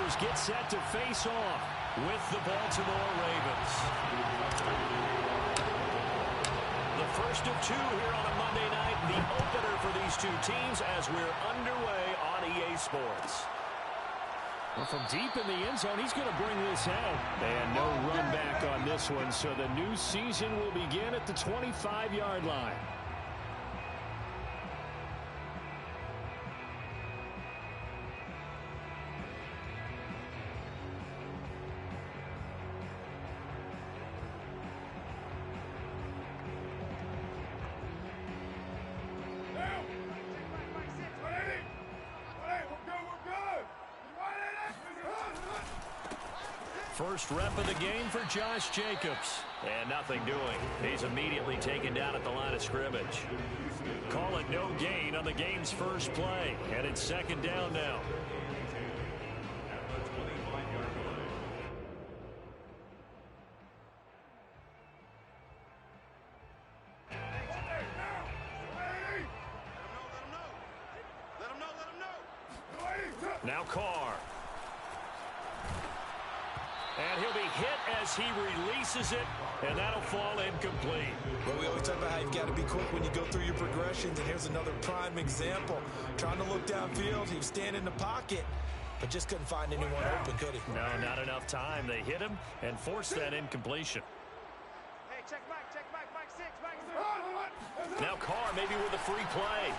Raiders get set to face off with the Baltimore Ravens. The first of two here on a Monday night, the opener for these two teams as we're underway on EA Sports. Well, from deep in the end zone, he's going to bring this out. And no run back on this one, so the new season will begin at the 25-yard line. First rep of the game for Josh Jacobs. And nothing doing. He's immediately taken down at the line of scrimmage. Call it no gain on the game's first play. And it's second down now. Now Carr. And he'll be hit as he releases it, and that'll fall incomplete. Well, we always talk about how you've got to be quick when you go through your progressions, and here's another prime example. Trying to look downfield, he was standing in the pocket, but just couldn't find anyone open, could he? No, not enough time. They hit him and forced that incompletion. Hey, check Mike 6, Mike 6. Now Carr maybe with a free play.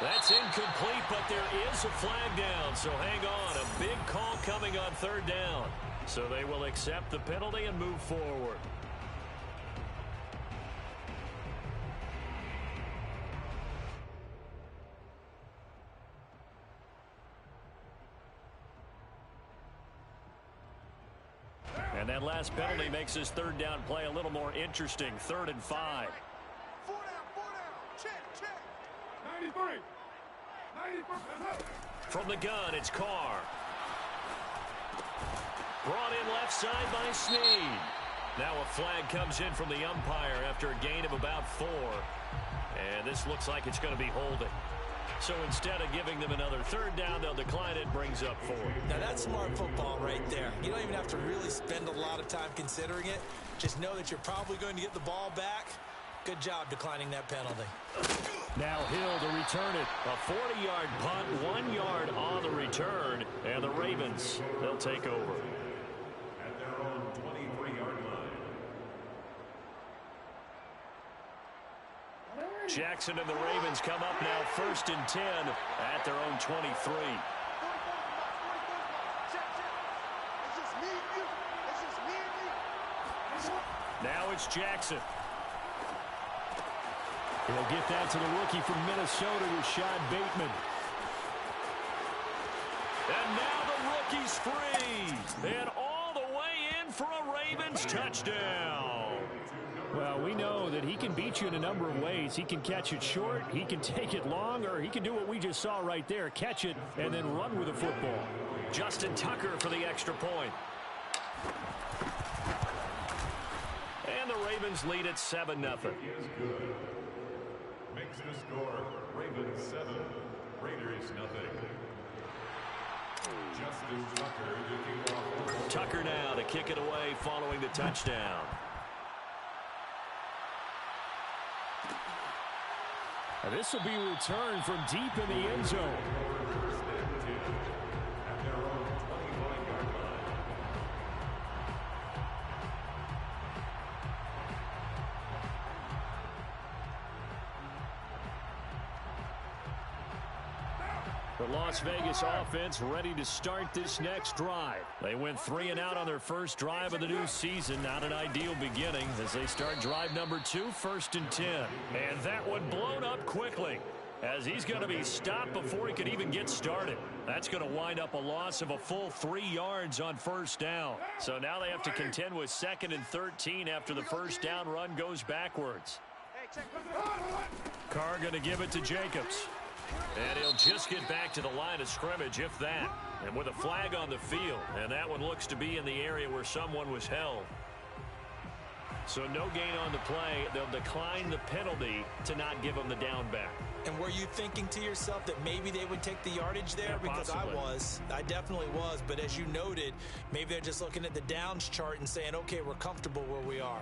That's incomplete, but there is a flag down, so hang on. A big call coming on third down. So they will accept the penalty and move forward. And that last penalty makes this third down play a little more interesting. 3rd and 5. 4 down. Check. 93. From the gun, it's Carr. Brought in left side by Snead. Now a flag comes in from the umpire after a gain of about 4. And this looks like it's going to be holding. So instead of giving them another third down, they'll decline it, brings up 4. Now that's smart football right there. You don't even have to really spend a lot of time considering it. Just know that you're probably going to get the ball back. Good job declining that penalty. Now Hill to return it. A 40-yard punt, 1 yard on the return. And the Ravens, they'll take over. At their own 23-yard line. Jackson and the Ravens come up now 1st and 10 at their own 23. Now it's Jackson. He'll get that to the rookie from Minnesota, Rashad Bateman. And now the rookie's free. And all the way in for a Ravens touchdown. Well, we know that he can beat you in a number of ways. He can catch it short, he can take it long, or he can do what we just saw right there, catch it and then run with the football. Justin Tucker for the extra point. And the Ravens lead at 7-0. Makes the score Ravens 7, Raiders nothing. Justin Tucker to kick off. Tucker now to kick it away following the touchdown. And this will be returned from deep in the end zone. At their own 25-yard line. The Las Vegas offense ready to start this next drive. They went 3 and out on their first drive of the new season. Not an ideal beginning as they start drive number 2, 1st and 10. And that one blown up quickly as he's going to be stopped before he could even get started. That's going to wind up a loss of a full 3 yards on first down. So now they have to contend with 2nd and 13 after the first down run goes backwards. Carr going to give it to Jacobs. And he'll just get back to the line of scrimmage, if that. And with a flag on the field. And that one looks to be in the area where someone was held. So no gain on the play. They'll decline the penalty to not give them the down back. And were you thinking to yourself that maybe they would take the yardage there? Yeah, because possibly. I definitely was. But as you noted, maybe they're just looking at the downs chart and saying, okay, we're comfortable where we are.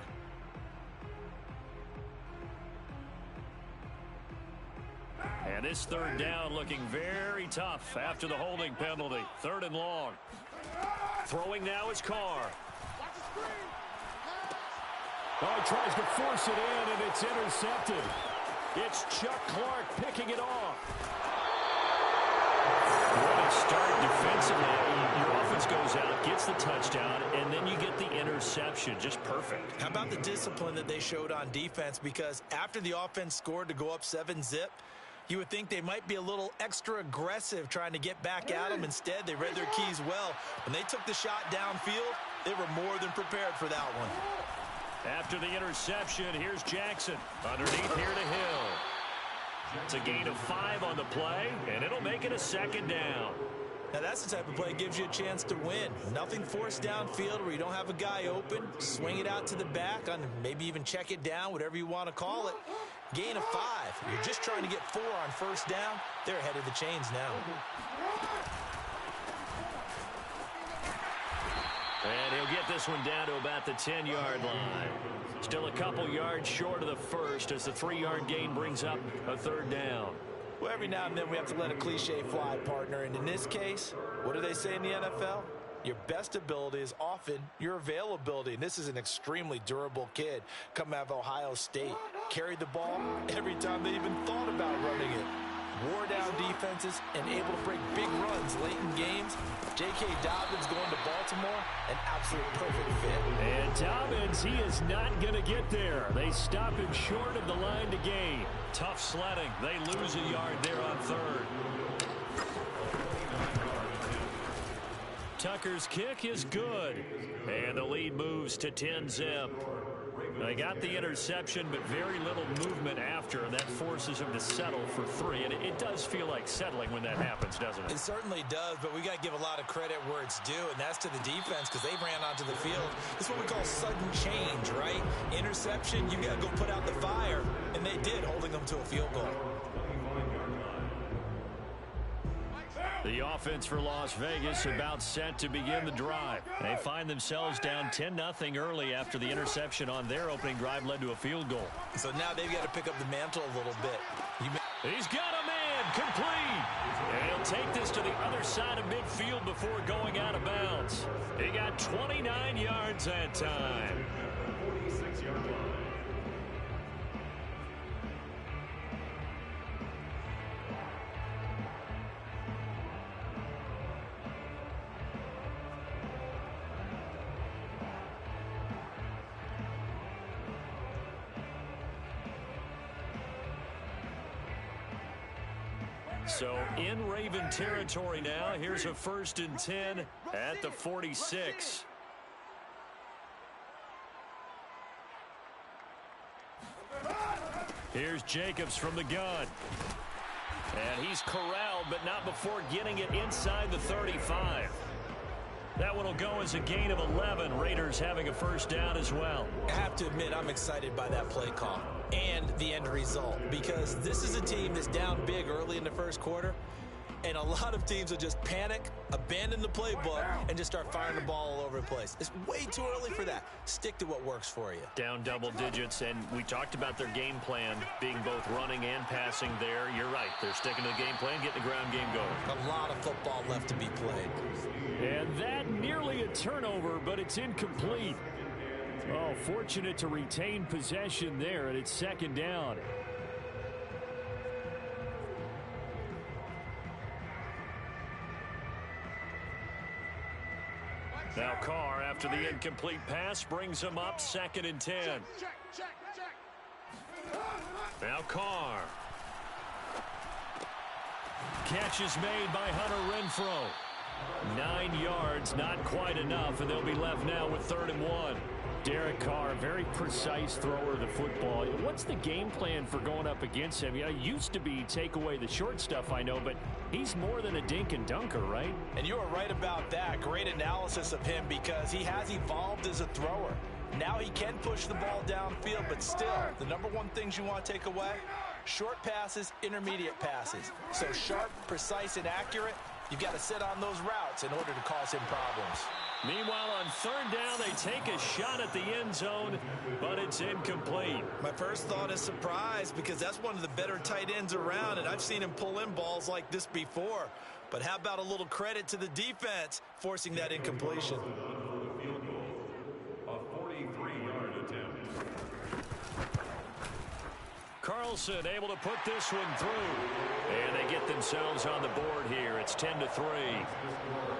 And this third down looking very tough after the holding penalty. 3rd and long. Throwing now is Carr. Oh, he tries to force it in, and it's intercepted. It's Chuck Clark picking it off. What a start defensively. Your offense goes out, gets the touchdown, and then you get the interception. Just perfect. How about the discipline that they showed on defense? Because after the offense scored to go up 7-zip, you would think they might be a little extra aggressive trying to get back at them. Instead, they read their keys well. When they took the shot downfield, they were more than prepared for that one. After the interception, here's Jackson. Underneath here to Hill. It's a gain of 5 on the play, and it'll make it a 2nd down. Now, that's the type of play that gives you a chance to win. Nothing forced downfield where you don't have a guy open. Swing it out to the back, maybe even check it down, whatever you want to call it. Gain of 5. You're just trying to get 4 on 1st down. They're ahead of the chains now. And he'll get this one down to about the 10-yard line. Still a couple yards short of the first as the 3-yard gain brings up a 3rd down. Well, every now and then we have to let a cliche fly, partner. And in this case, what do they say in the NFL? Your best ability is often your availability. And this is an extremely durable kid coming out of Ohio State. Carried the ball every time they even thought about running it. Wore down defenses and able to break big runs late in games. J.K. Dobbins going to Baltimore, an absolute perfect fit. And Dobbins, he is not going to get there. They stop him short of the line to gain. Tough sledding. They lose a yard there on 3rd. Tucker's kick is good. And the lead moves to 10-zip. They got the interception, but very little movement after, and that forces them to settle for 3. And it does feel like settling when that happens, doesn't it? It certainly does, but we got to give a lot of credit where it's due, and that's to the defense because they ran onto the field. This is what we call sudden change, right? Interception, you got to go put out the fire, and they did, holding them to a field goal. The offense for Las Vegas about set to begin the drive. They find themselves down 10-0 early after the interception on their opening drive led to a field goal. So now they've got to pick up the mantle a little bit. He's got a man complete. And he'll take this to the other side of midfield before going out of bounds. He got 29 yards that time. 46-yard line. So in Raven territory now. Here's a 1st and 10 at the 46. Here's Jacobs from the gun. And he's corralled, but not before getting it inside the 35. That one will go as a gain of 11. Raiders having a 1st down as well. I have to admit, I'm excited by that play call and the end result because this is a team that's down big early in the 1st quarter, and a lot of teams will just panic, abandon the playbook, and just start firing the ball all over the place. It's way too early for that. Stick to what works for you. Down double digits, and we talked about their game plan being both running and passing there. You're right. They're sticking to the game plan, getting the ground game going. A lot of football left to be played. And that nearly a turnover, but it's incomplete. Oh, fortunate to retain possession there, and it's 2nd down. Now Carr, after the incomplete pass, brings him up 2nd and 10. Now Carr. Catch is made by Hunter Renfrow. 9 yards, not quite enough, and they'll be left now with 3rd and 1. Derek Carr, very precise thrower of the football. What's the game plan for going up against him? You know, it used to be take away the short stuff, I know, but he's more than a dink and dunker, right? And you are right about that. Great analysis of him because he has evolved as a thrower. Now he can push the ball downfield, but still, the number one things you want to take away, short passes, intermediate passes. So sharp, precise, and accurate, you've got to sit on those routes in order to cause him problems. Meanwhile, on third down, they take a shot at the end zone, but it's incomplete. My first thought is surprise, because that's one of the better tight ends around, and I've seen him pull in balls like this before. But how about a little credit to the defense forcing that incompletion? A 43-yard attempt. Carlson able to put this one through. And they get themselves on the board here. It's 10-3.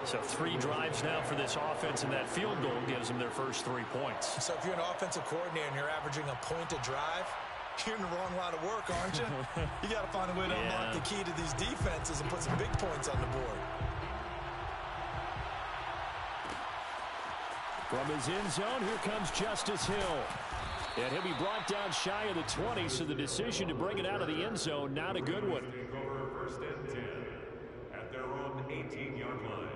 So 3 drives now for this offense, and that field goal gives them their first 3 points. So if you're an offensive coordinator and you're averaging a point a drive, you're in the wrong line of work, aren't you? You got to find a way to unlock the key to these defenses and put some big points on the board. From his end zone, here comes Justice Hill. And he'll be brought down shy of the 20, so the decision to bring it out of the end zone, not a good one. First and 10 at their own 18-yard line.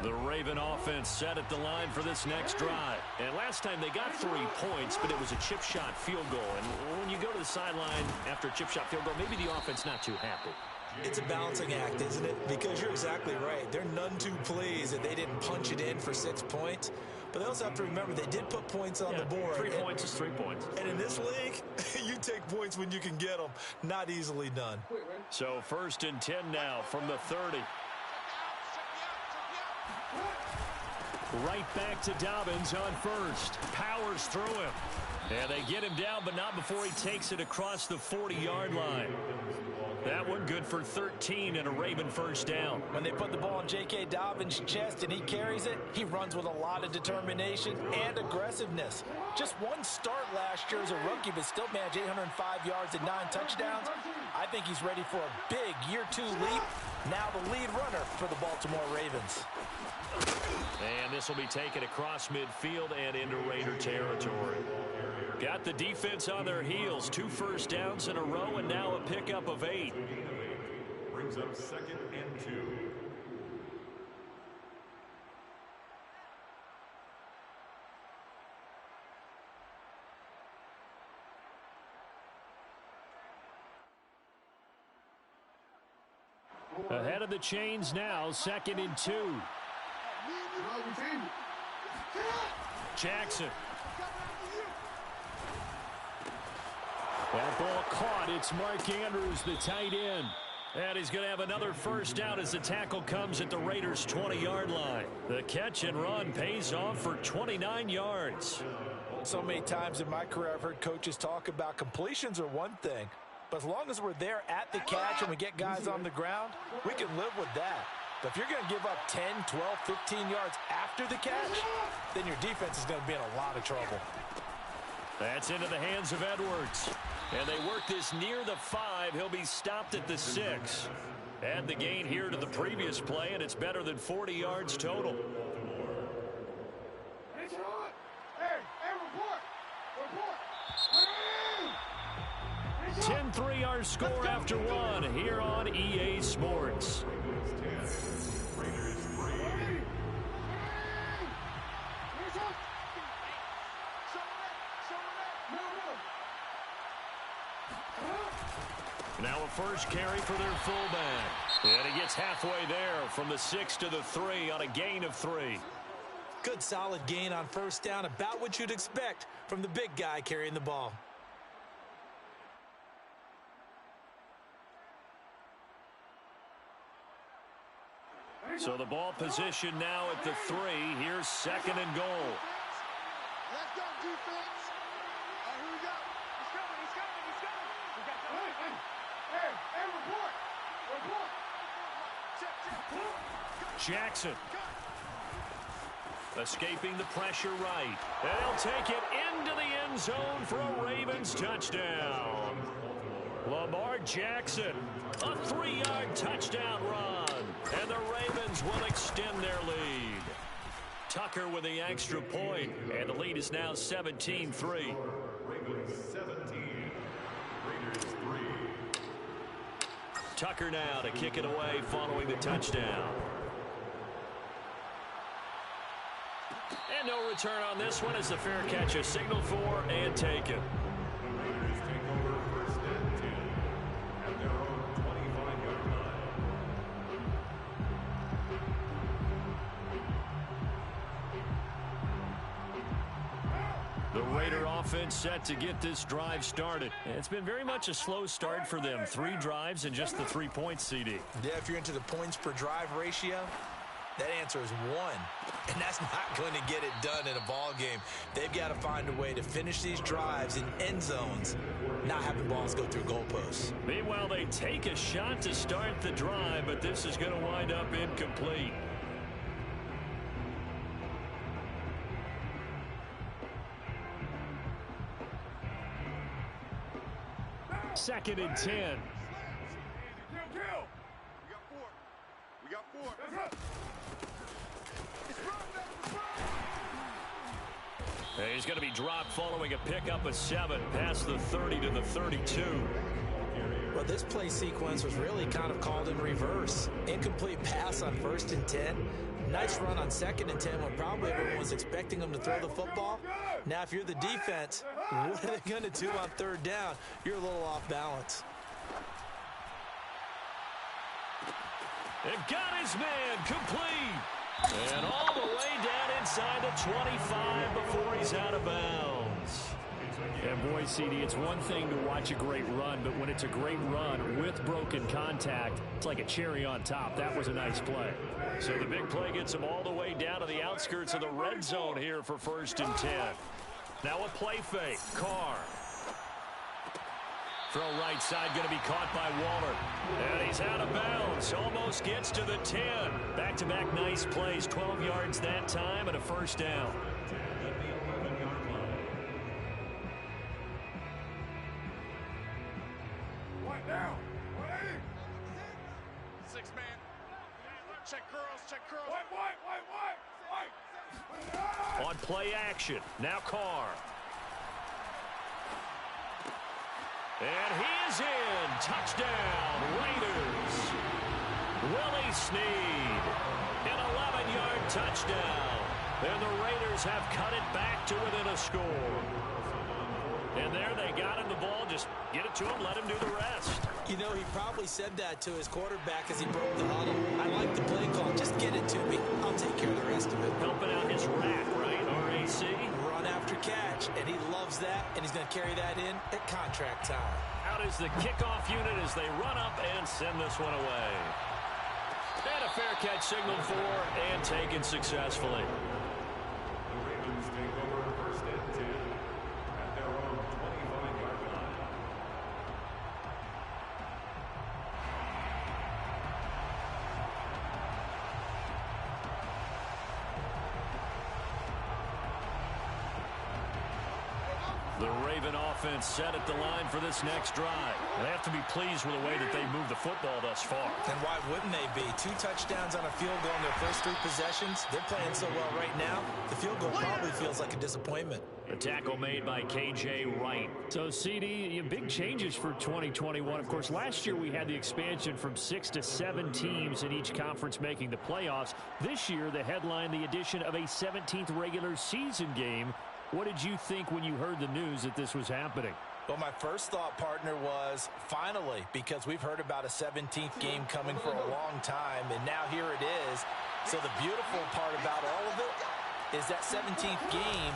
The Raven offense set at the line for this next drive. And last time they got 3 points, but it was a chip shot field goal. And when you go to the sideline after a chip shot field goal, maybe the offense not too happy. It's a balancing act, isn't it? Because you're exactly right. They're none too pleased that they didn't punch it in for 6 points. But they also have to remember they did put points on the board. 3 points is 3 points. And in this league, you take points when you can get them. Not easily done. So first and 10 now from the 30. Right back to Dobbins on first. Powers through him. And they get him down, but not before he takes it across the 40-yard line. That one good for 13 and a Raven first down. When they put the ball in J.K. Dobbins' chest and he carries it, he runs with a lot of determination and aggressiveness. Just one start last year as a rookie, but still managed 805 yards and 9 touchdowns. I think he's ready for a big year-2 leap. Now the lead runner for the Baltimore Ravens. And this will be taken across midfield and into Raider territory. Got the defense on their heels. 2 first downs in a row, and now a pickup of 8. Brings up 2nd and 2. Ahead of the chains now, 2nd and 2. Jackson. That ball caught. It's Mark Andrews, the tight end. And he's going to have another first down as the tackle comes at the Raiders' 20-yard line. The catch and run pays off for 29 yards. So many times in my career I've heard coaches talk about completions are one thing, but as long as we're there at the catch and we get guys on the ground, we can live with that. But if you're going to give up 10, 12, 15 yards after the catch, then your defense is going to be in a lot of trouble. That's into the hands of Edwards. And they work this near the 5. He'll be stopped at the 6. Add the gain here to the previous play, and it's better than 40 yards total. 10-3 our score after 1 here on EA Sports. Now a first carry for their fullback. And he gets halfway there from the 6 to the 3 on a gain of 3. Good solid gain on first down, about what you'd expect from the big guy carrying the ball. So the ball position now at the 3. Here's 2nd and goal. Let's go, defense. Here we go. He's coming. He's coming. He's coming. We got the hey, report. Report. Check. Jackson. Escaping the pressure right. And they'll take it into the end zone for a Ravens touchdown. Lamar Jackson, a 3-yard touchdown run. And the Ravens will extend their lead. Tucker with the extra point, and the lead is now 17-3. Ravens 17, Raiders 3. Tucker now to kick it away following the touchdown. return on this one as the fair catch is signaled for and taken. The Raiders take over first and 10 at their own 25-yard line. The Raider offense set to get this drive started. It's been very much a slow start for them. 3 drives and just the 3 points, CD. Yeah, if you're into the points per drive ratio, that answer is 1. And that's not going to get it done in a ball game. They've got to find a way to finish these drives in end zones, not having balls go through goalposts. Meanwhile, they take a shot to start the drive, but this is going to wind up incomplete. Second and 10. Kill. We got 4. That's right. He's going to be dropped following a pickup of 7 past the 30 to the 32. Well, this play sequence was really kind of called in reverse. Incomplete pass on 1st and 10. Nice run on 2nd and 10 when probably everyone was expecting them to throw the football. Now, if you're the defense, what are they going to do on 3rd down? You're a little off balance. They've got his man complete. And all the way down inside the 25 before he's out of bounds. And boy, CD, it's one thing to watch a great run, but when it's a great run with broken contact, it's like a cherry on top. That was a nice play. So the big play gets him all the way down to the outskirts of the red zone here for 1st and 10. Now a play fake. Carr. Throw right side going to be caught by Waller. And he's out of bounds. Almost gets to the 10. Back-to-back nice plays. 12 yards that time and a 1st down. One down. 180. 6-man. Check curls. Check curls. White. On play action. Now Carr. And he is in. Touchdown, Raiders. Willie Snead. An 11-yard touchdown. And the Raiders have cut it back to within a score. And there they got him the ball. Just get it to him. Let him do the rest. You know, he probably said that to his quarterback as he broke the huddle. I like the play call. Just get it to me. I'll take care of the rest of it. Helping out his rack, right? RAC. Run after catch, and he loves that, and he's going to carry that in at contract time. Out is the kickoff unit as they run up and send this one away. And a fair catch signaled for and taken successfully. The Ravens take over first and 10 at their own 25-yard line. The Raven offense set at the line for this next drive. They have to be pleased with the way that they moved the football thus far. And why wouldn't they be? 2 touchdowns on a field goal in their first 3 possessions. They're playing so well right now, the field goal probably feels like a disappointment. The tackle made by K.J. Wright. So, CD, big changes for 2021. Of course, last year we had the expansion from 6 to 7 teams in each conference making the playoffs. This year, the headline, the addition of a 17th regular season game. What did you think when you heard the news that this was happening? Well, my first thought, partner, was finally, because we've heard about a 17th game coming for a long time, and now here it is. So the beautiful part about all of it is that 17th game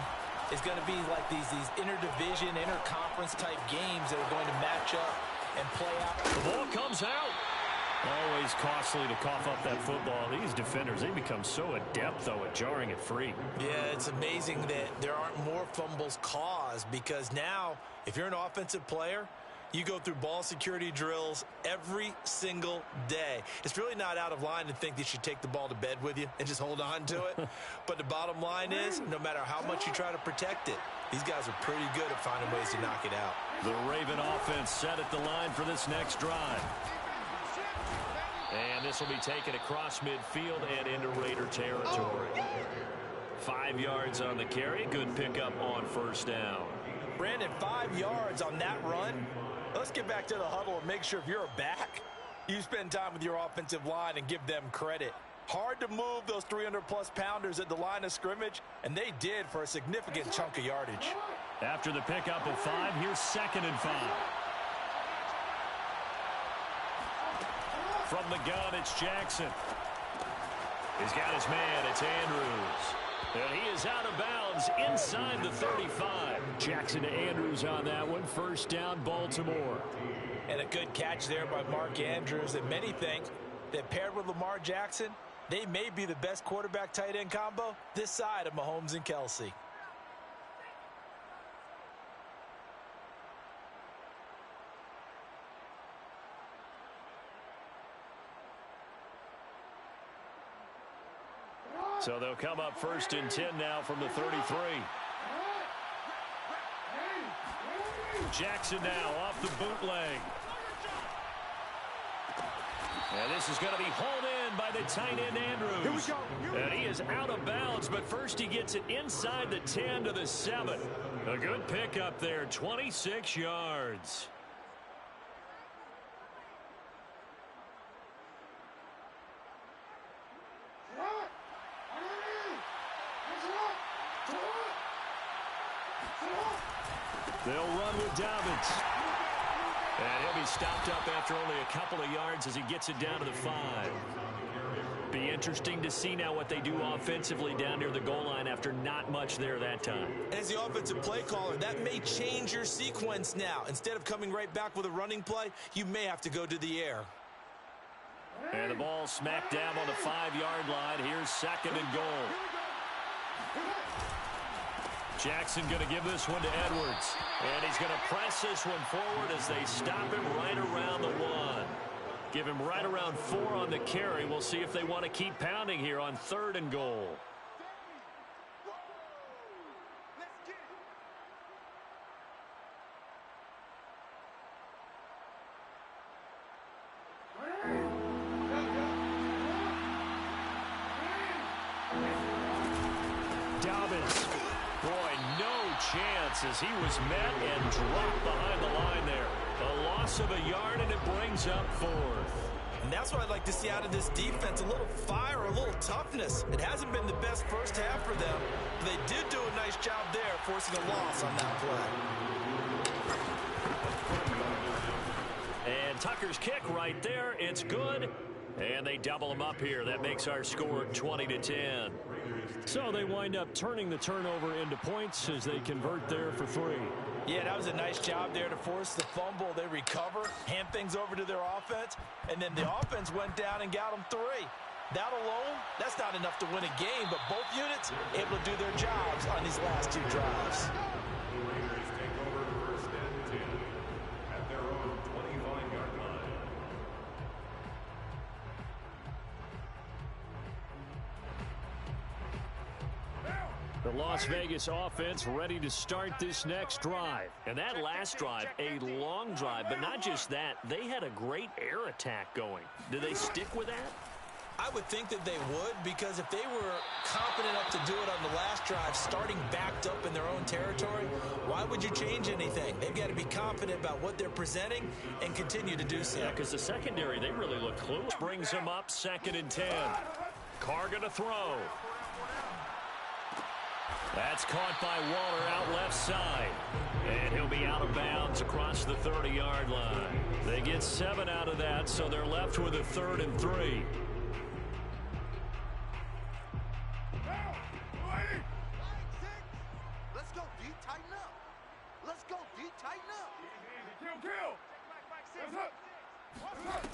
is going to be like these interdivision, interconference type games that are going to match up and play out. The ball comes out. Always costly to cough up that football. These defenders, they become so adept, though, at jarring it free. Yeah, it's amazing that there aren't more fumbles caused, because now, if you're an offensive player, you go through ball security drills every single day. It's really not out of line to think that you should take the ball to bed with you and just hold on to it. But the bottom line is, no matter how much you try to protect it, these guys are pretty good at finding ways to knock it out. The Raven offense set at the line for this next drive. And this will be taken across midfield and into Raider territory. 5 yards on the carry. Good pickup on 1st down. Brandon, 5 yards on that run. Let's get back to the huddle and make sure if you're a back, you spend time with your offensive line and give them credit. Hard to move those 300-plus pounders at the line of scrimmage, and they did for a significant chunk of yardage. After the pickup of 5, here's 2nd and 5. From the gun, it's Jackson. He's got his man. It's Andrews. And he is out of bounds inside the 35. Jackson to Andrews on that one. First down, Baltimore. And a good catch there by Mark Andrews. And many think that paired with Lamar Jackson, they may be the best quarterback-tight end combo this side of Mahomes and Kelsey. So they'll come up 1st and 10 now from the 33. Jackson now off the bootleg. And this is going to be hauled in by the tight end Andrews. Here we go. And he is out of bounds, but first he gets it inside the 10 to the 7. A good pickup there, 26 yards. They'll run with Dobbins. And he'll be stopped up after only a couple of yards as he gets it down to the 5. Be interesting to see now what they do offensively down near the goal line after not much there that time. As the offensive play caller, that may change your sequence now. Instead of coming right back with a running play, you may have to go to the air. And the ball smacked down on the 5-yard line. Here's 2nd and goal. Jackson going to give this one to Edwards. And he's going to press this one forward as they stop him right around the 1. Give him right around 4 on the carry. We'll see if they want to keep pounding here on 3rd and goal. Dobbins. Boy, no chance as he was met and dropped behind the line there. A loss of a yard, and it brings up 4th. And that's what I'd like to see out of this defense, a little fire, a little toughness. It hasn't been the best first half for them. But they did do a nice job there, forcing a loss on that play. And Tucker's kick right there. It's good. And they double him up here. That makes our score 20-10. So they wind up turning the turnover into points as they convert there for 3. Yeah, that was a nice job there to force the fumble. They recover, hand things over to their offense, and then the offense went down and got them 3. That alone, that's not enough to win a game, but both units able to do their jobs on these last 2 drives. Raiders take over 1st and 10 at their own 25-yard line. The Las Vegas offense ready to start this next drive. And that last drive, a long drive, but not just that. They had a great air attack going. Do they stick with that? I would think that they would, because if they were confident enough to do it on the last drive, starting backed up in their own territory, why would you change anything? They've got to be confident about what they're presenting and continue to do so. Yeah, because the secondary, they really look clueless. Brings them up 2nd and 10. Carr going to throw. That's caught by Waller out left side. And he'll be out of bounds across the 30-yard line. They get 7 out of that, so they're left with a 3rd and 3. Let's go, D. Tighten up. Let's go, D. Tighten up.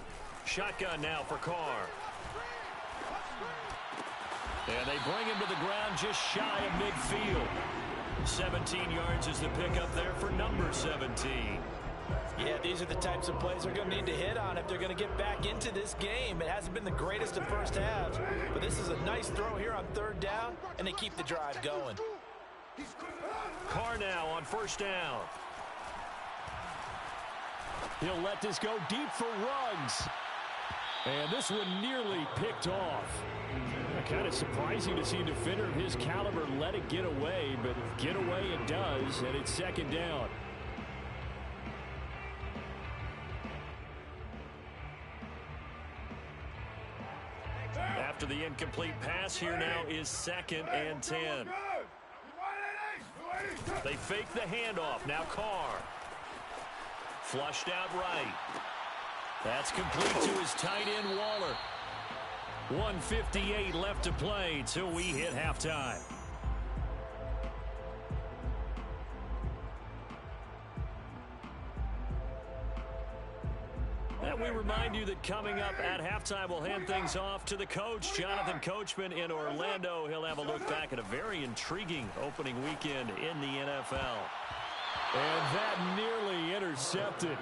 Shotgun now for Carr. And they bring him to the ground just shy of midfield. 17 yards is the pickup there for number 17. Yeah, these are the types of plays they're going to need to hit on if they're going to get back into this game. It hasn't been the greatest of first halves, but this is a nice throw here on 3rd down, and they keep the drive going. Carr now on 1st down. He'll let this go deep for Ruggs. And this one nearly picked off. Kind of surprising to see a defender of his caliber let it get away, but get away it does, and it's 2nd down. after the incomplete pass. Here now is 2nd and 10. They fake the handoff. Now Carr. Flushed out right. That's complete to his tight end, Waller. 1:58 left to play till we hit halftime. And we remind you that coming up at halftime, we'll hand things off to the coach, Jonathan Coachman in Orlando. He'll have a look back at a very intriguing opening weekend in the NFL. And that nearly intercepted.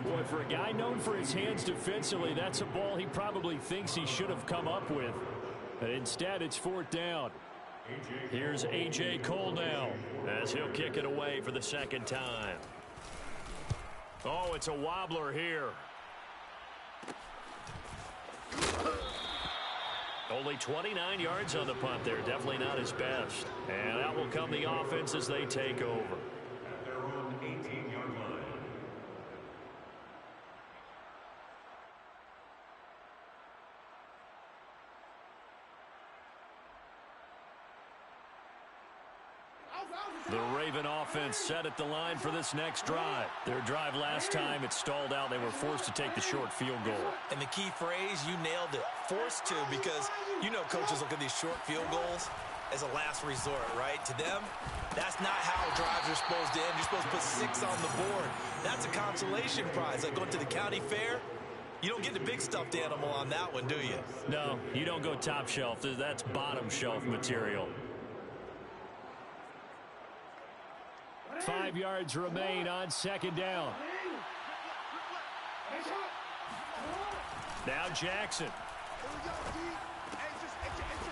Boy, for a guy known for his hands defensively, that's a ball he probably thinks he should have come up with. But instead, it's 4th down. Here's A.J. Cole now as he'll kick it away for the 2nd time. Oh, it's a wobbler here. Only 29 yards on the punt there. Definitely not his best. And out will come the offense as they take over. At their own 18-yard line. The Raven offense set at the line for this next drive. Their drive last time, it stalled out. They were forced to take the short field goal. And the key phrase, you nailed it. Forced to, because you know coaches look at these short field goals as a last resort, right? To them, that's not how drives are supposed to end. You're supposed to put 6 on the board. That's a consolation prize. Like going to the county fair, you don't get the big stuffed animal on that one, do you? No, you don't go top shelf. That's bottom shelf material. 5 yards remain on 2nd down. Now Jackson.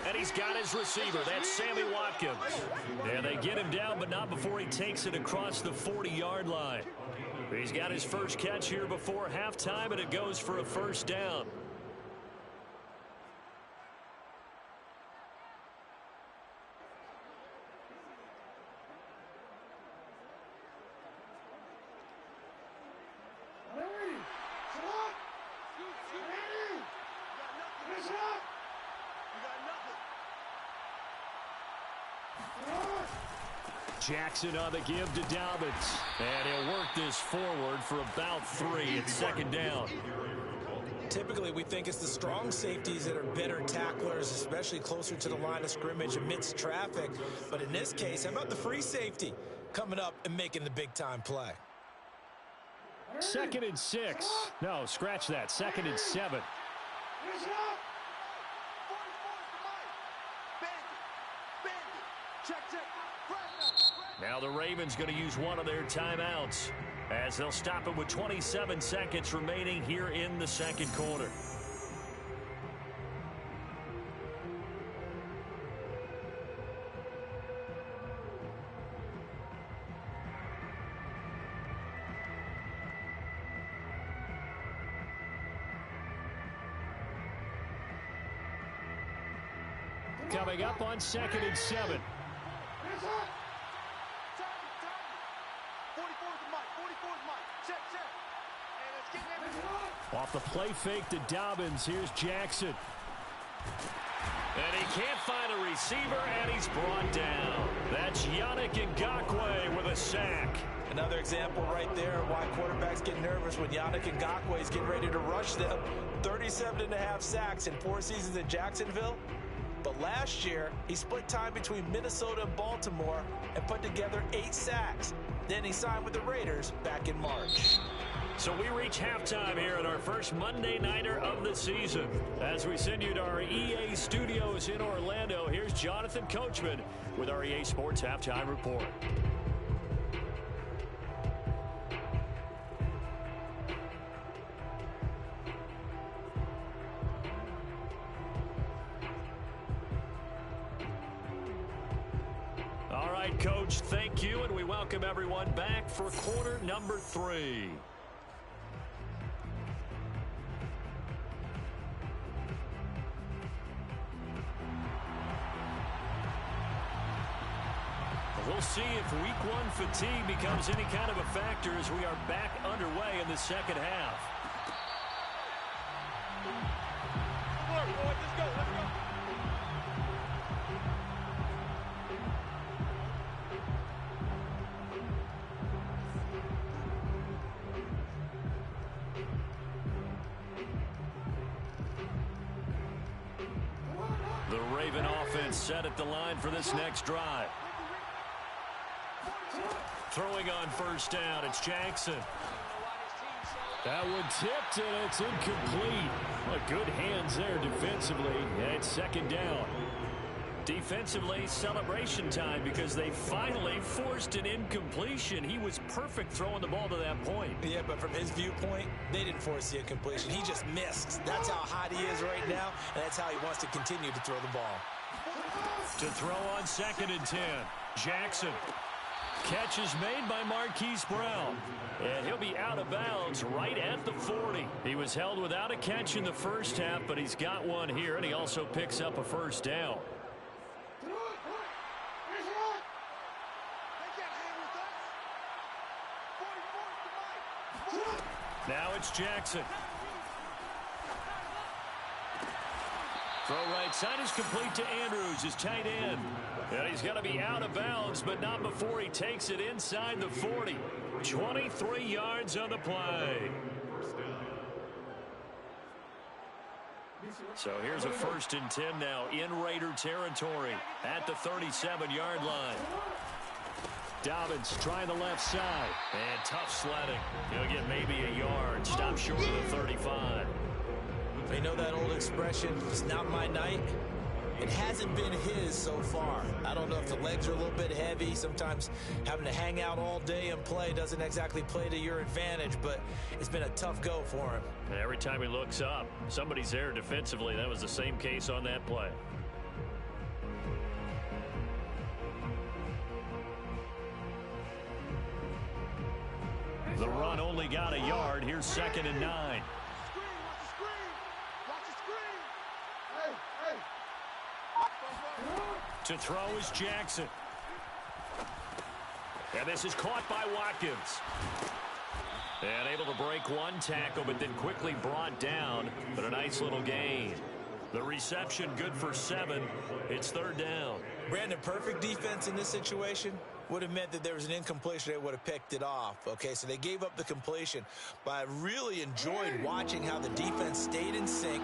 And he's got his receiver. That's Sammy Watkins. And they get him down, but not before he takes it across the 40-yard line. He's got his first catch here before halftime, and it goes for a 1st down. Jackson on the give to Dobbins. And he'll work this forward for about 3. It's 2nd down. Typically, we think it's the strong safeties that are better tacklers, especially closer to the line of scrimmage amidst traffic. But in this case, how about the free safety coming up and making the big-time play? 2nd and 6. No, scratch that. 2nd and 7. Now the Ravens going to use one of their timeouts as they'll stop it with 27 seconds remaining here in the 2nd quarter. Coming up on 2nd and 7. Off the play fake to Dobbins. Here's Jackson. And he can't find a receiver, and he's brought down. That's Yannick Ngakoue with a sack. Another example right there of why quarterbacks get nervous when Yannick Ngakoue is getting ready to rush them. 37.5 sacks in 4 seasons in Jacksonville. But last year, he split time between Minnesota and Baltimore and put together 8 sacks. Then he signed with the Raiders back in March. So we reach halftime here at our first Monday Nighter of the season. As we send you to our EA studios in Orlando, here's Jonathan Coachman with our EA Sports Halftime Report. All right, Coach, thank you, and we welcome everyone back for quarter number 3. We'll see if week 1 fatigue becomes any kind of a factor as we are back underway in the 2nd half. Let's go. Raven offense set at the line for this next drive. Throwing on first down, it's Jackson. That one tipped, and it's incomplete. Well, good hands there defensively, and it's second down. Defensively, celebration time because they finally forced an incompletion. He was perfect throwing the ball to that point. Yeah, but from his viewpoint, they didn't force the incompletion. He just missed. That's how hot he is right now, and that's how he wants to continue to throw the ball. To throw on 2nd and 10, Jackson. Catch is made by Marquise Brown. And he'll be out of bounds right at the 40. He was held without a catch in the first half, but he's got one here, and he also picks up a first down. Now it's Jackson. Throw right side is complete to Andrews, his tight end. And he's going to be out of bounds, but not before he takes it inside the 40. 23 yards on the play. So here's a 1st and 10 now in Raider territory at the 37-yard line. Dobbins trying the left side. And tough sledding. He'll get maybe a yard. Stop short of the 35. You know that old expression, it's not my night? It hasn't been his so far. I don't know if the legs are a little bit heavy. Sometimes having to hang out all day and play doesn't exactly play to your advantage, but it's been a tough go for him. Every time he looks up, somebody's there defensively. That was the same case on that play. The run only got a yard. Here's 2nd and 9. To throw is Jackson. And this is caught by Watkins. And able to break one tackle, but then quickly brought down. But a nice little gain. The reception good for 7. It's 3rd down. Brandon, perfect defense in this situation would have meant that there was an incompletion. They would have picked it off. Okay, so they gave up the completion. But I really enjoyed watching how the defense stayed in sync,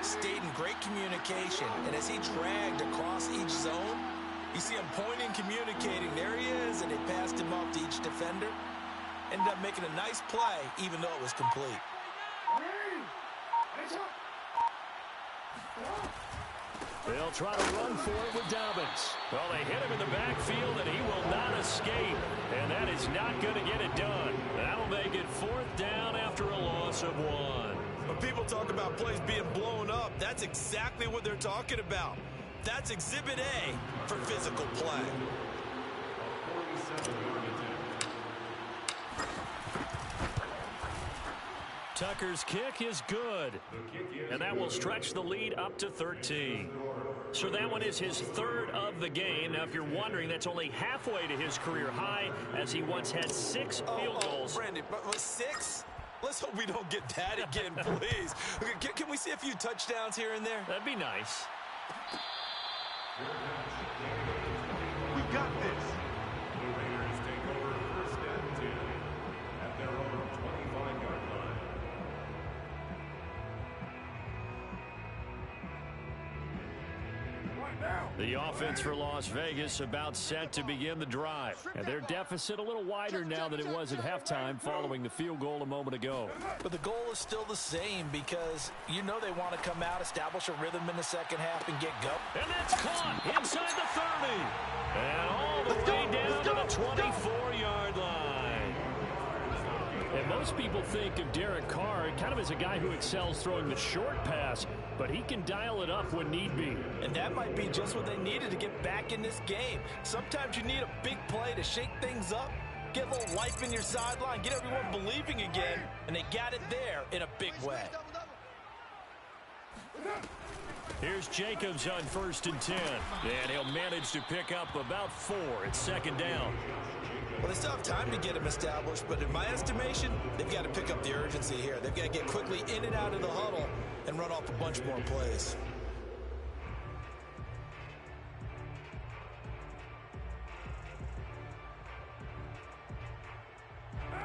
stayed in great communication, and as he dragged across each zone, you see him pointing, communicating. There he is, and they passed him off to each defender. Ended up making a nice play, even though it was complete. They'll try to run for it with Dobbins. Well, they hit him in the backfield, and he will not escape. And that is not going to get it done. That'll make it 4th down after a loss of 1. When people talk about plays being blown up, that's exactly what they're talking about. That's Exhibit A for physical play. Tucker's kick is good. And that will stretch the lead up to 13. So that one is his 3rd of the game. Now, if you're wondering, that's only halfway to his career high, as he once had 6 field goals. Brandon, but 6? Let's hope we don't get that again, please. Can we see a few touchdowns here and there? That'd be nice. We got this. The Raiders take over 1st and 10 at their own 25-yard line. The offense for Las Vegas about set to begin the drive. And their deficit a little wider now than it was at halftime following the field goal a moment ago. But the goal is still the same because you know they want to come out, establish a rhythm in the second half, and get going. And that's caught inside the 30. And all the way down to the 24-yard line. And most people think of Derek Carr kind of as a guy who excels throwing the short pass, but he can dial it up when need be. And that might be just what they needed to get back in this game. Sometimes you need a big play to shake things up, get a little life in your sideline, get everyone believing again, and they got it there in a big way. Here's Jacobs on 1st and 10. And he'll manage to pick up about 4. It's 2nd down. Well, they still have time to get him established, but in my estimation, they've got to pick up the urgency here. They've got to get quickly in and out of the huddle and run off a bunch more plays.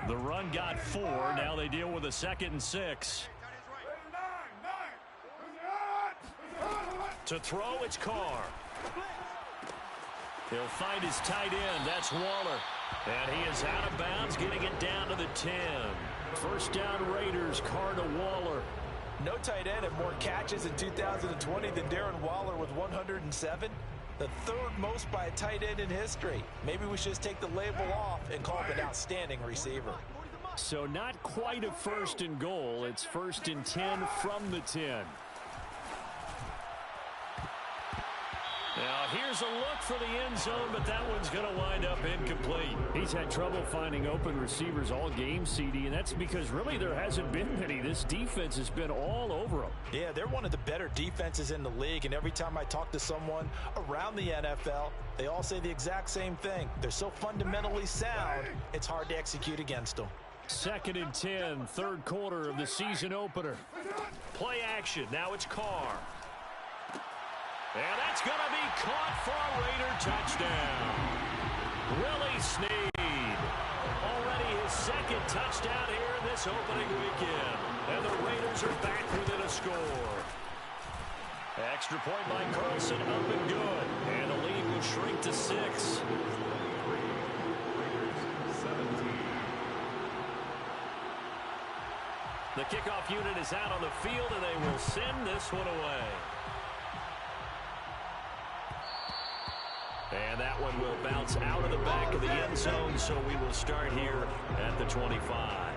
The run got 4. Now they deal with a 2nd and 6. To throw, it's Carr. He'll find his tight end. That's Waller. And he is out of bounds, getting it down to the 10. First down Raiders, Carr to Waller. No tight end had more catches in 2020 than Darren Waller with 107. The third most by a tight end in history. Maybe we should just take the label off and call him an outstanding receiver. So not quite a first and goal. It's first and 10 from the 10. Now here's a look for the end zone, but that one's going to wind up incomplete. He's had trouble finding open receivers all game, CD, and that's because really there hasn't been many. This defense has been all over them. Yeah, they're one of the better defenses in the league, and every time I talk to someone around the NFL, they all say the exact same thing. They're so fundamentally sound, it's hard to execute against them. Second and 10, third quarter of the season opener. Play action. Now it's Carr. And that's going to be caught for a Raider touchdown. Willie Snead. Already his second touchdown here in this opening weekend. And the Raiders are back within a score. Extra point by Carlson, up and good. And the lead will shrink to 6. The kickoff unit is out on the field, and they will send this one away. And that one will bounce out of the back of the end zone, so we will start here at the 25.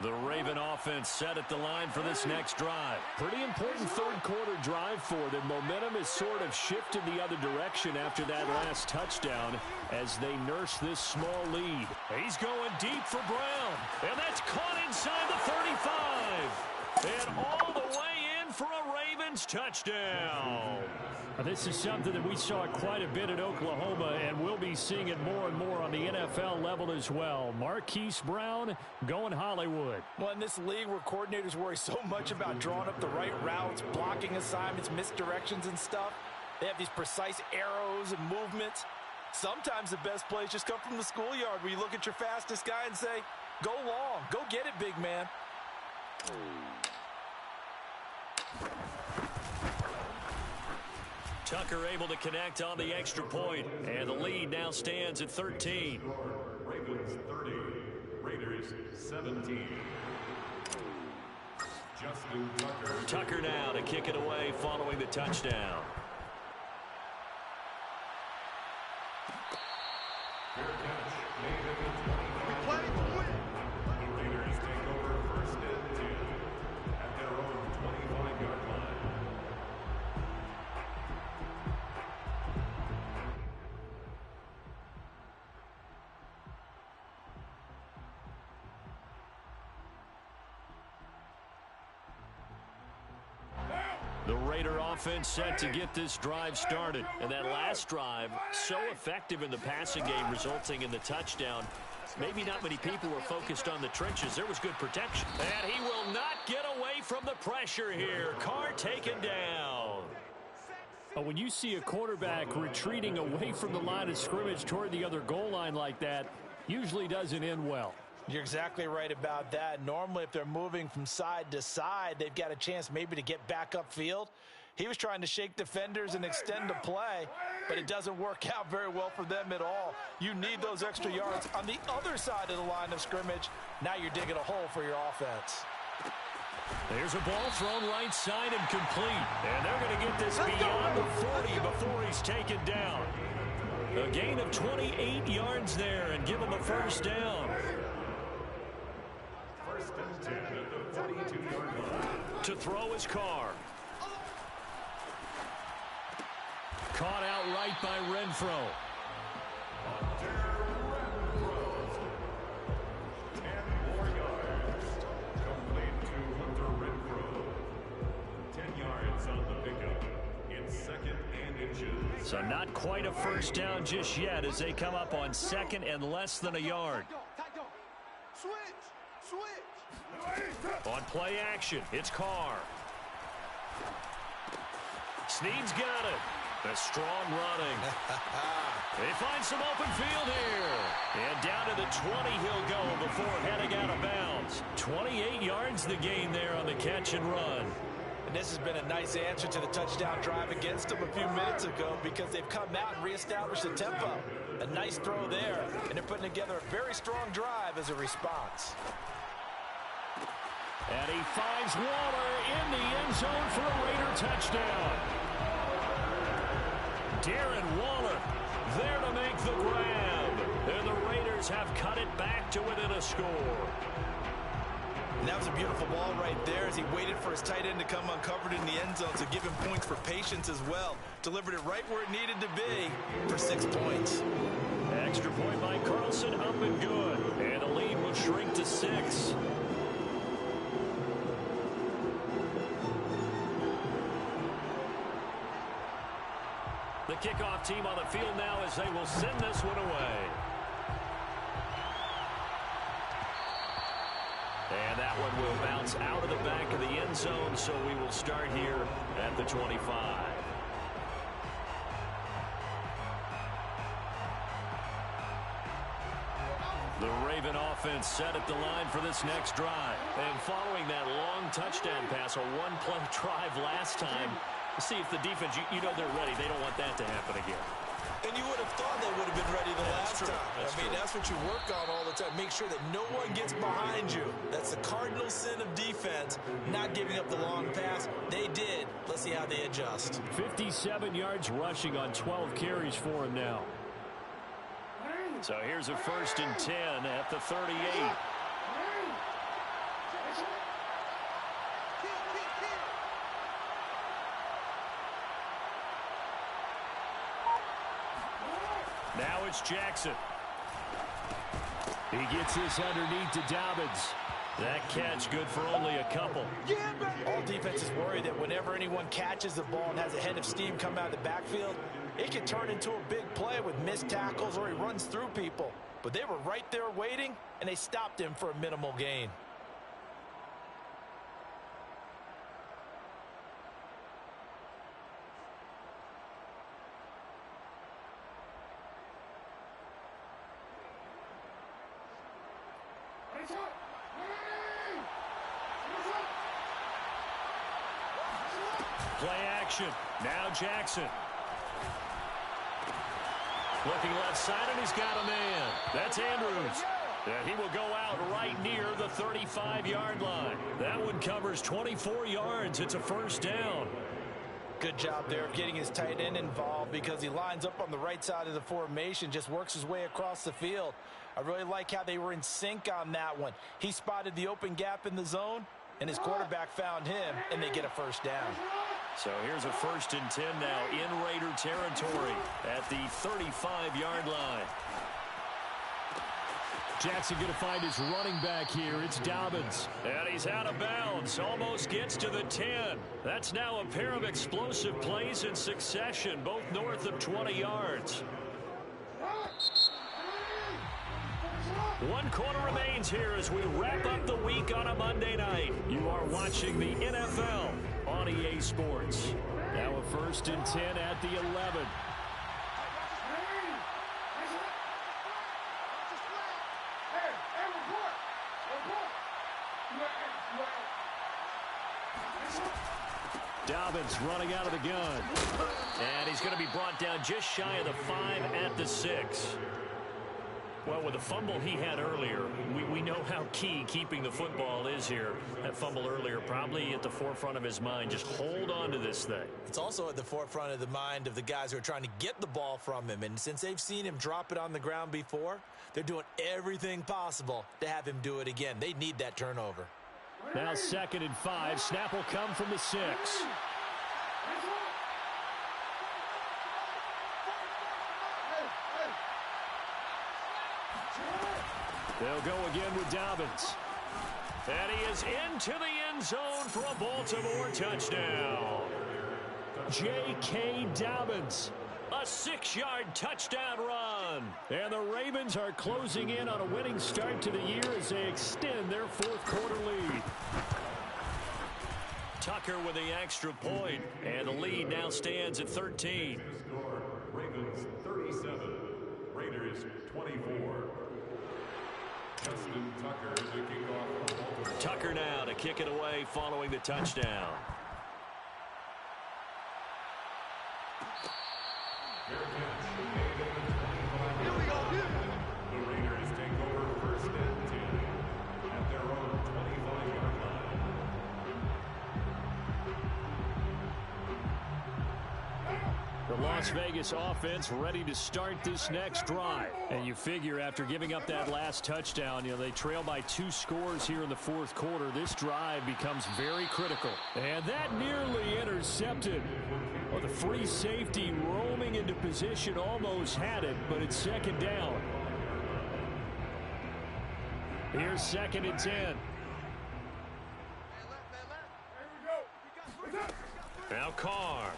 The Raven offense set at the line for this next drive. Pretty important third quarter drive for them. Momentum has sort of shifted the other direction after that last touchdown as they nurse this small lead. He's going deep for Brown. And that's caught inside the 35. And all the way in for a Ravens touchdown. This is something that we saw quite a bit at Oklahoma, and we'll be seeing it more and more on the NFL level as well. Marquise Brown going Hollywood. Well, in this league where coordinators worry so much about drawing up the right routes, blocking assignments, misdirections and stuff, they have these precise arrows and movements. Sometimes the best plays just come from the schoolyard where you look at your fastest guy and say, go long, go get it, big man. Tucker able to connect on the extra point, and the lead now stands at 13. Ravens 30, Raiders 17. Justin Tucker. Tucker now to kick it away following the touchdown. Fair catch made at the 25. We play to win. The Raiders take over first and 10 at their own 25-yard line. The Raider offense set to get this drive started. And that last drive, so effective in the passing game, resulting in the touchdown. Maybe not many people were focused on the trenches. There was good protection. And he will not get away from the pressure here. Carr taken down. When you see a quarterback retreating away from the line of scrimmage toward the other goal line like that, usually doesn't end well. You're exactly right about that. Normally, if they're moving from side to side, they've got a chance maybe to get back upfield. He was trying to shake defenders and extend the play, but it doesn't work out very well for them at all. You need those extra yards on the other side of the line of scrimmage. Now you're digging a hole for your offense. There's a ball thrown right side and complete. And they're going to get this beyond the 40 before he's taken down. A gain of 28 yards there and give him a first down. First and 10 at the 42-yard line. To throw his Carr. Caught outright by Renfro. 10 more yards. Complete to Hunter Renfro. 10 yards on the pickup. In second and inches. So not quite a first down just yet as they come up on second and less than a yard. Switch. On play action, it's Carr. Snead's got it. The strong running. They find some open field here. And down to the 20 he'll go before heading out of bounds. 28 yards the gain there on the catch and run. And this has been a nice answer to the touchdown drive against them a few minutes ago because they've come out and reestablished the tempo. A nice throw there, and they're putting together a very strong drive as a response. And he finds Waller in the end zone for a Raider touchdown. Darren Waller there to make the grab. And the Raiders have cut it back to within a score. And that was a beautiful ball right there as he waited for his tight end to come uncovered in the end zone to give him points for patience as well. Delivered it right where it needed to be for 6 points. Extra point by Carlson, up and good. And the lead will shrink to 6. The kickoff team on the field now as they will send this one away. And that one will bounce out of the back of the end zone, so we will start here at the 25. The Raven offense set at the line for this next drive. And following that long touchdown pass, a one-play drive last time, see if the defense, you know they're ready. They don't want that to happen again. And you would have thought they would have been ready the last time. That's what you work on all the time. Make sure that no one gets behind you. That's the cardinal sin of defense, not giving up the long pass. They did. Let's see how they adjust. 57 yards rushing on 12 carries for him now. So here's a 1st and 10 at the 38. Now it's Jackson. He gets this underneath to Dobbins. That catch good for only a couple. All defenses worry that whenever anyone catches the ball and has a head of steam come out of the backfield, it can turn into a big play with missed tackles or he runs through people. But they were right there waiting, and they stopped him for a minimal gain. Play action. Now Jackson. Looking left side, and he's got a man. That's Andrews. And he will go out right near the 35-yard line. That one covers 24 yards. It's a 1st down. Good job there of getting his tight end involved because he lines up on the right side of the formation, just works his way across the field. I really like how they were in sync on that one. He spotted the open gap in the zone, and his quarterback found him, and they get a 1st down. So here's a 1st and 10 now in Raider territory at the 35-yard line. Jackson going to find his running back here. It's Dobbins. And he's out of bounds. Almost gets to the 10. That's now a pair of explosive plays in succession, both north of 20 yards. 1 quarter remains here as we wrap up the week on a Monday night. You are watching the NFL on EA Sports. Now a 1st and 10 at the 11. Dobbins running out of the gun. And he's going to be brought down just shy of the 5 at the 6. Well, with the fumble he had earlier, we know how key keeping the football is here. That fumble earlier probably at the forefront of his mind. Just hold on to this thing. It's also at the forefront of the mind of the guys who are trying to get the ball from him. And since they've seen him drop it on the ground before, they're doing everything possible to have him do it again. They need that turnover. Now 2nd and 5. Snap will come from the 6. They'll go again with Dobbins. And he is into the end zone for a Baltimore touchdown. J.K. Dobbins, a 6-yard touchdown run. run. And the Ravens are closing in on a winning start to the year as they extend their fourth quarter lead. Tucker with the extra point, and the lead now stands at 13. Score, Ravens 37, Raiders 24. Justin Tucker to kick off for Baltimore. Tucker now to kick it away following the touchdown. Here we go, here. The Raiders take over first and 10 at their own 25-yard line. The Las Vegas offense ready to start this next drive. And you figure after giving up that last touchdown, they trail by 2 scores here in the fourth quarter. This drive becomes very critical. And that nearly intercepted. Well, the free safety roaming into position almost had it, but it's second down. Here's second and 10. Now Carr.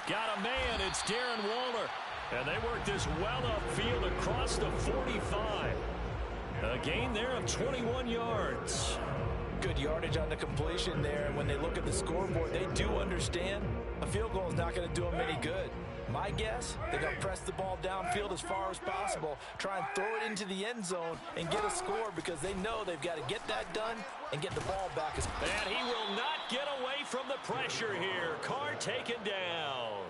Got a man. It's Darren Waller. And they work this well upfield across the 45. A gain there of 21 yards. Good yardage on the completion there. And when they look at the scoreboard, they do understand a field goal is not going to do them any good. My guess, they're going to press the ball downfield as far as possible, try and throw it into the end zone and get a score because they know they've got to get that done and get the ball back. And he will not get away from the pressure here. Carr taken down.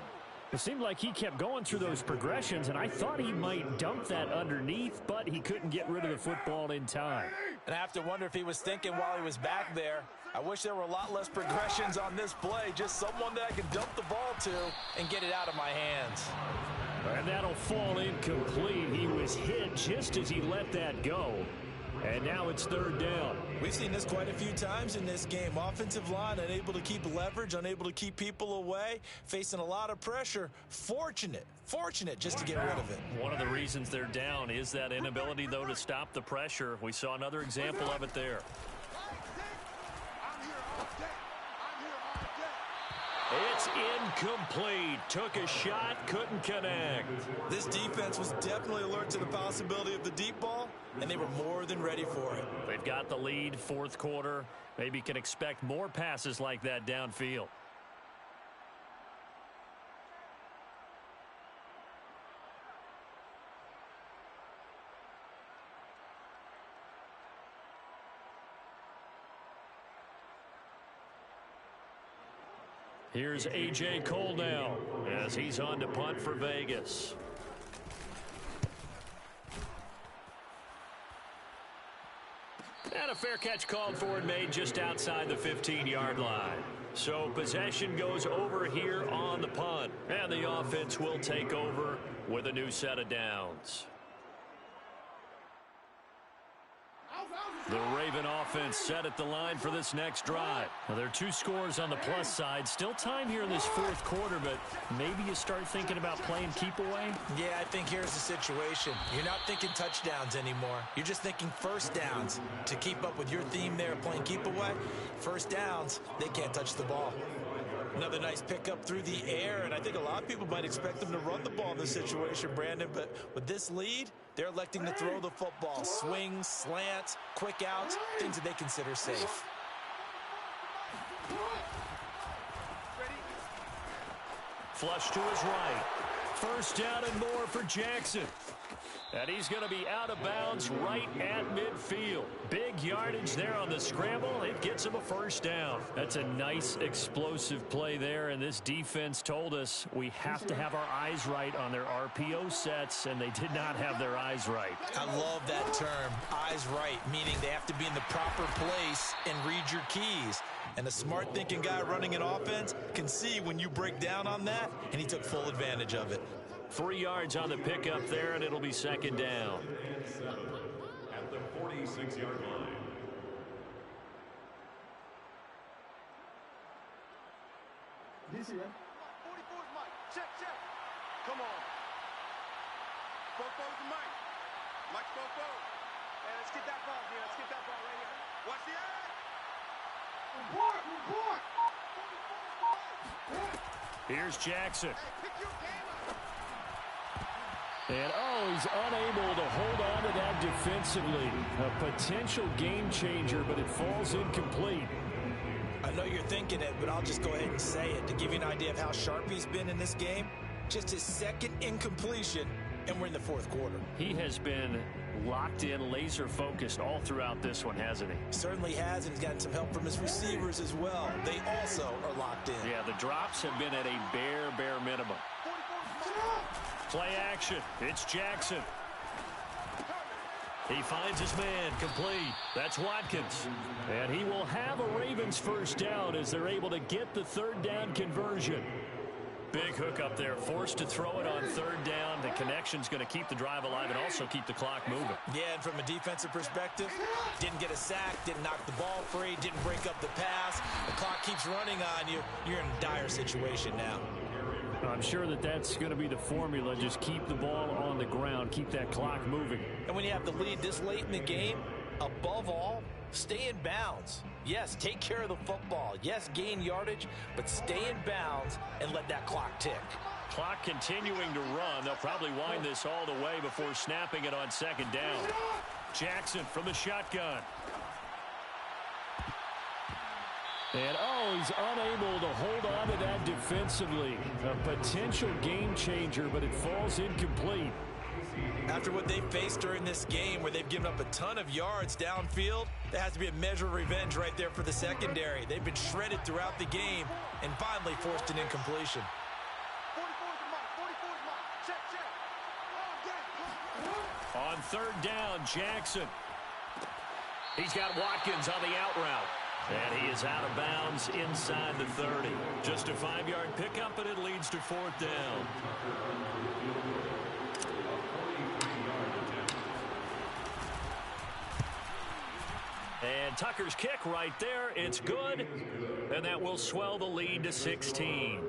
It seemed like he kept going through those progressions, and I thought he might dump that underneath, but he couldn't get rid of the football in time. And I have to wonder if he was thinking while he was back there, I wish there were a lot less progressions on this play, just someone that I could dump the ball to and get it out of my hands. And that'll fall incomplete. He was hit just as he let that go. And now it's third down. We've seen this quite a few times in this game. Offensive line unable to keep leverage, unable to keep people away, facing a lot of pressure. Fortunate just to get rid of it. One of the reasons they're down is that inability, though, to stop the pressure. We saw another example of it there. It's incomplete. Took a shot, couldn't connect. This defense was definitely alert to the possibility of the deep ball, and they were more than ready for it. They've got the lead, fourth quarter. Maybe can expect more passes like that downfield. Here's A.J. Cole now as he's on to punt for Vegas. And a fair catch called for and made just outside the 15-yard line. So possession goes over here on the punt. And the offense will take over with a new set of downs. The Raven offense set at the line for this next drive. Now, there are 2 scores on the plus side. Still time here in this fourth quarter, but maybe you start thinking about playing keep away? Yeah, I think here's the situation. You're not thinking touchdowns anymore. You're just thinking first downs. To keep up with your theme there, playing keep away, first downs, they can't touch the ball. Another nice pickup through the air, and I think a lot of people might expect them to run the ball in this situation, Brandon, but with this lead, they're electing to throw the football. Swings, slants, quick outs, things that they consider safe. Flush to his right. First down and more for Jackson. And he's going to be out of bounds right at midfield. Big yardage there on the scramble. It gets him a first down. That's a nice explosive play there, and this defense told us we have to have our eyes right on their RPO sets, and they did not have their eyes right. I love that term, eyes right, meaning they have to be in the proper place and read your keys. And a smart thinking guy running an offense can see when you break down on that, and he took full advantage of it. 3 yards on the pickup there, and it'll be second down. At the 46-yard line. This is 44's Mike. Check. Come on. Fofo's the Mike. Mike's Fofo. Hey, let's get that ball here. Let's get that ball right here. Watch the eye. Report. Here's Jackson. Pick your game up. And, he's unable to hold on to that defensively. A potential game changer, but it falls incomplete. I know you're thinking it, but I'll just go ahead and say it. To give you an idea of how sharp he's been in this game, just his second incompletion, and we're in the fourth quarter. He has been locked in, laser-focused all throughout this one, hasn't he? Certainly has, and he's gotten some help from his receivers as well. They also are locked in. Yeah, the drops have been at a bare minimum. Play action. It's Jackson. He finds his man, complete. That's Watkins. And he will have a Ravens first down as they're able to get the third down conversion. Big hook up there, forced to throw it on third down. The connection's going to keep the drive alive and also keep the clock moving. Yeah, and from a defensive perspective, didn't get a sack, didn't knock the ball free, didn't break up the pass. The clock keeps running on you. You're in a dire situation now. I'm sure that's going to be the formula. Just keep the ball on the ground, keep that clock moving. And when you have the lead this late in the game, above all, stay in bounds. Yes, take care of the football. Yes, gain yardage, but stay in bounds and let that clock tick. Clock continuing to run. They'll probably wind this all the way before snapping it on second down. Jackson from the shotgun. And, he's unable to hold on to that defensively. A potential game changer, but it falls incomplete. After what they faced during this game where they've given up a ton of yards downfield, there has to be a measure of revenge right there for the secondary. They've been shredded throughout the game and finally forced an incompletion. 44's check. On third down, Jackson. He's got Watkins on the out route. And he is out of bounds inside the 30. Just a 5-yard pickup, and it leads to fourth down. And Tucker's kick right there. It's good. And that will swell the lead to 16.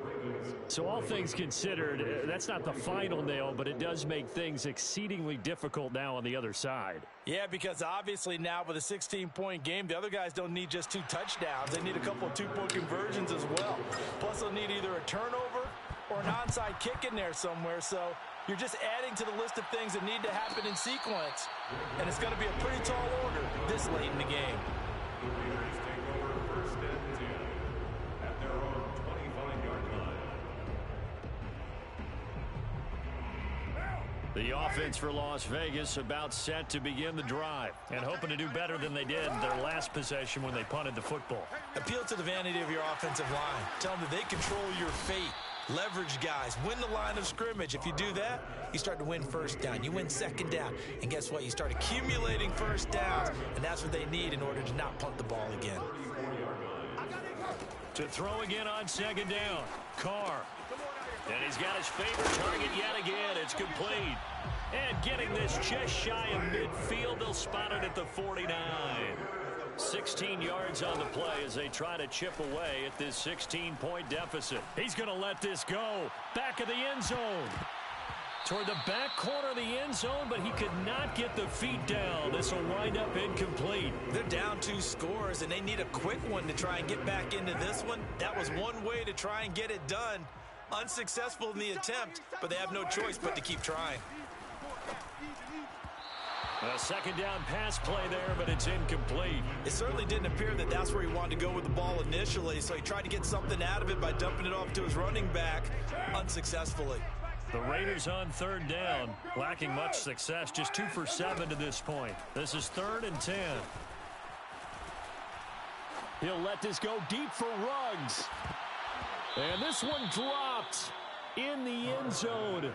So all things considered, that's not the final nail, but it does make things exceedingly difficult now on the other side. Yeah, because obviously now with a 16-point game, the other guys don't need just 2 touchdowns. They need a couple of 2-point conversions as well. Plus, they'll need either a turnover or an onside kick in there somewhere. So you're just adding to the list of things that need to happen in sequence. And it's going to be a pretty tall order this late in the game. The Raiders take over first and 10 at their own 25-yard line. The offense for Las Vegas about set to begin the drive and hoping to do better than they did their last possession when they punted the football. Appeal to the vanity of your offensive line. Tell them that they control your fate. Leverage guys. Win the line of scrimmage. If you do that, you start to win first down. You win second down. And guess what? You start accumulating first downs. And that's what they need in order to not punt the ball again. To throw again on second down. Carr. And he's got his favorite target yet again. It's complete. And getting this just shy of midfield. They'll spot it at the 49. 16 yards on the play as they try to chip away at this 16-point deficit. He's going to let this go. Back of the end zone. Toward the back corner of the end zone, but he could not get the feet down. This will wind up incomplete. They're down 2 scores, and they need a quick one to try and get back into this one. That was one way to try and get it done. Unsuccessful in the attempt, but they have no choice but to keep trying. A second down pass play there, but it's incomplete. It certainly didn't appear that that's where he wanted to go with the ball initially, so he tried to get something out of it by dumping it off to his running back unsuccessfully. The Raiders on third down, lacking much success, just 2 for 7 to this point. This is 3rd and 10. He'll let this go deep for Ruggs. And this one dropped in the end zone.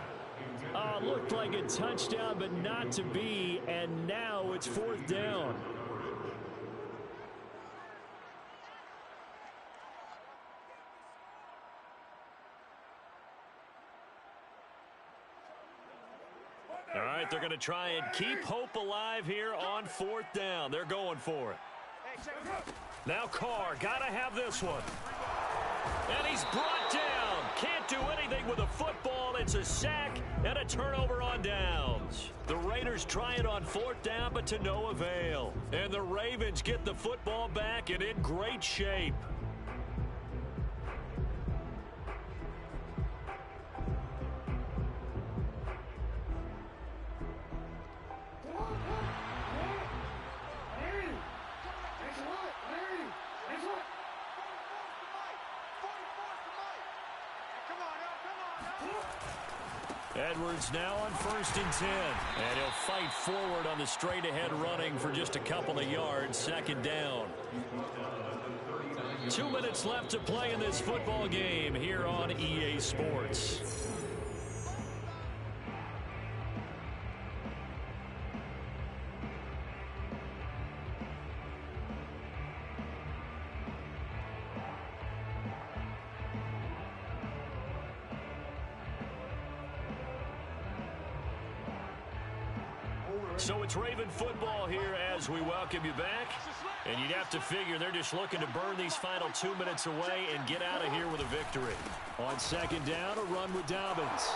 Looked like a touchdown, but not to be. And now it's 4th down. All right, they're going to try and keep hope alive here on 4th down. They're going for it. Now Carr, got to have this one. And he's brought down. Can't do anything with a football. It's a sack and a turnover on downs. The Raiders try it on 4th down, but to no avail. And the Ravens get the football back and in great shape. Edwards now on 1st and 10. And he'll fight forward on the straight-ahead running for just a couple of yards. 2nd down. 2 minutes left to play in this football game here on EA Sports. So it's Raven football here as we welcome you back. And you'd have to figure they're just looking to burn these final 2 minutes away and get out of here with a victory. On 2nd down, a run with Dobbins.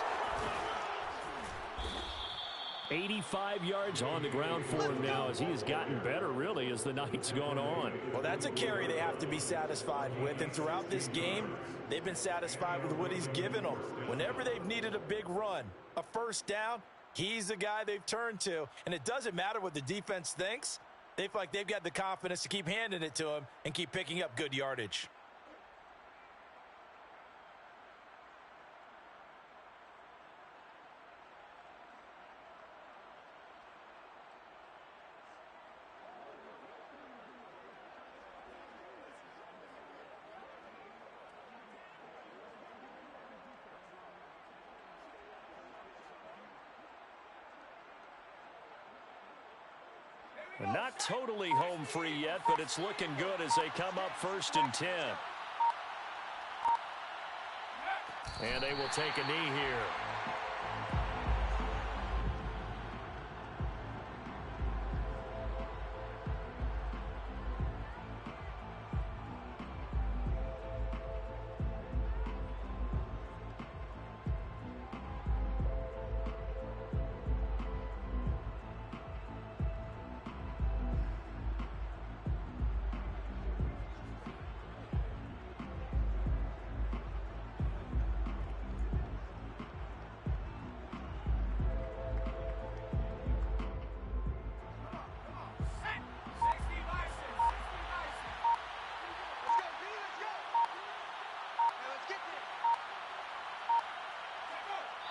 85 yards on the ground for him now as he has gotten better, really, as the night's gone on. Well, that's a carry they have to be satisfied with. And throughout this game, they've been satisfied with what he's given them. Whenever they've needed a big run, a 1st down, he's the guy they've turned to. And it doesn't matter what the defense thinks. They feel like they've got the confidence to keep handing it to him and keep picking up good yardage. Not totally home free yet, but it's looking good as they come up 1st and 10. And they will take a knee here.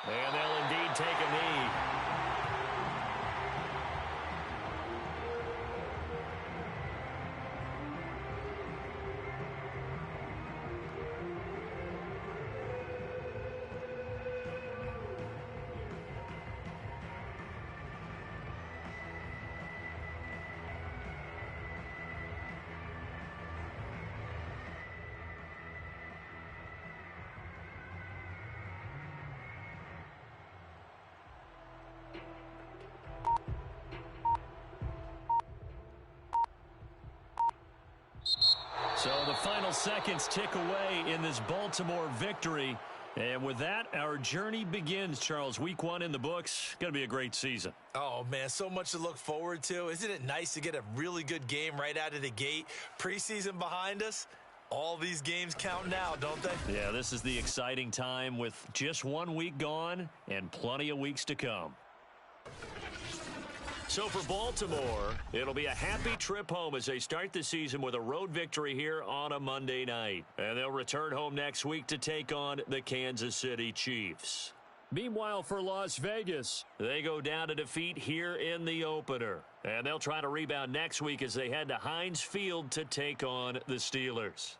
And they'll indeed take a knee. So the final seconds tick away in this Baltimore victory. And with that, our journey begins, Charles. Week 1 in the books. Going to be a great season. Oh, man, so much to look forward to. Isn't it nice to get a really good game right out of the gate? Preseason behind us. All these games count now, don't they? Yeah, this is the exciting time with just 1 week gone and plenty of weeks to come. So for Baltimore, it'll be a happy trip home as they start the season with a road victory here on a Monday night. And they'll return home next week to take on the Kansas City Chiefs. Meanwhile, for Las Vegas, they go down to defeat here in the opener. And they'll try to rebound next week as they head to Heinz Field to take on the Steelers.